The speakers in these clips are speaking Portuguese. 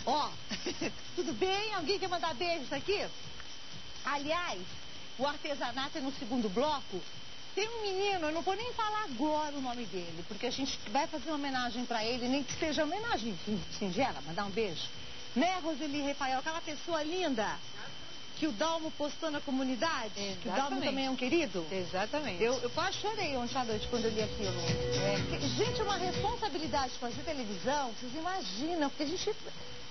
Ó, tudo bem? Alguém quer mandar beijos aqui? Aliás, o artesanato é no segundo bloco. Tem um menino, eu não vou nem falar agora o nome dele, porque a gente vai fazer uma homenagem pra ele, nem que seja uma homenagem singela, mandar um beijo. Né, Roseli Rafael, aquela pessoa linda que o Dalmo postou na comunidade? Exatamente. Que o Dalmo também é um querido? Exatamente. Eu quase chorei ontem à noite quando eu li aquilo. Gente, é uma responsabilidade fazer televisão, vocês imaginam, porque a gente...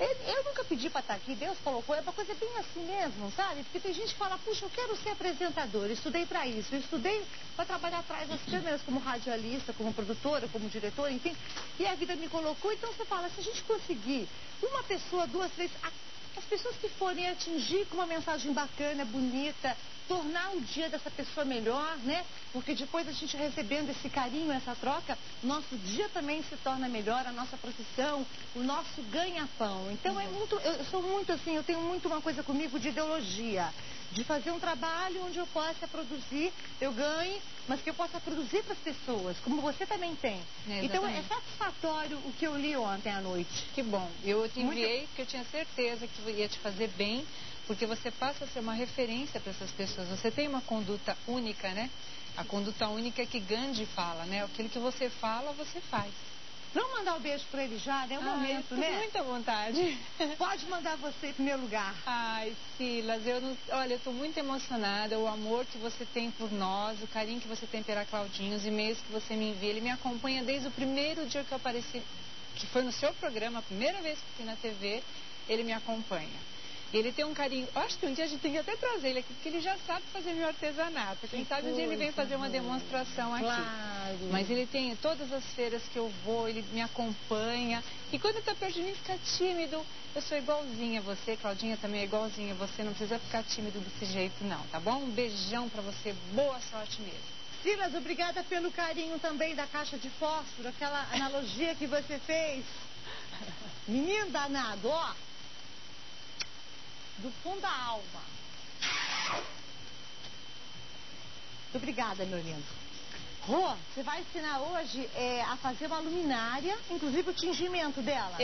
Eu nunca pedi pra estar aqui, Deus colocou, é uma coisa bem assim mesmo, sabe? Porque tem gente que fala, puxa, eu quero ser apresentador, eu estudei pra isso, eu estudei pra trabalhar atrás das câmeras como radialista, como produtora, como diretora, enfim, e a vida me colocou, então você fala, se a gente conseguir uma pessoa, duas, três, as pessoas que forem atingir com uma mensagem bacana, bonita, tornar o dia dessa pessoa melhor, né? Porque depois a gente recebendo esse carinho, essa troca, nosso dia também se torna melhor, a nossa profissão, o nosso ganha-pão. Então é muito, eu sou muito assim, eu tenho muito uma coisa comigo de ideologia, de fazer um trabalho onde eu possa produzir, eu ganhe, mas que eu possa produzir para as pessoas, como você também tem. Então é satisfatório o que eu li ontem à noite. Que bom. Eu te enviei porque eu tinha certeza que ia te fazer bem, porque você passa a ser uma referência para essas pessoas. Você tem uma conduta única, né? A conduta única é que Gandhi fala, né? Aquilo que você fala, você faz. Vamos mandar um beijo pra ele já, né? É o momento, né? Com muita vontade. Pode mandar você em primeiro lugar. Ai, Silas, olha, eu tô muito emocionada. O amor que você tem por nós, o carinho que você tem pela Claudinha, os e-mails que você me envia. Ele me acompanha desde o primeiro dia que eu apareci, que foi no seu programa, a primeira vez que fui na TV, ele me acompanha. Ele tem um carinho, acho que um dia a gente tem que até trazer ele aqui, porque ele já sabe fazer meu artesanato. Quem sabe um dia ele vem fazer uma demonstração aqui. Claro. Mas ele tem todas as feiras que eu vou, ele me acompanha. E quando ele tá perto de mim, fica tímido. Eu sou igualzinha a você, Claudinha também é igualzinha a você. Não precisa ficar tímido desse jeito, não, tá bom? Um beijão pra você, boa sorte mesmo. Silas, obrigada pelo carinho também da caixa de fósforo, aquela analogia que você fez. Menino danado, ó. Do fundo da alma. Muito obrigada, meu lindo. Rô, você vai ensinar hoje a fazer uma luminária, inclusive o tingimento dela.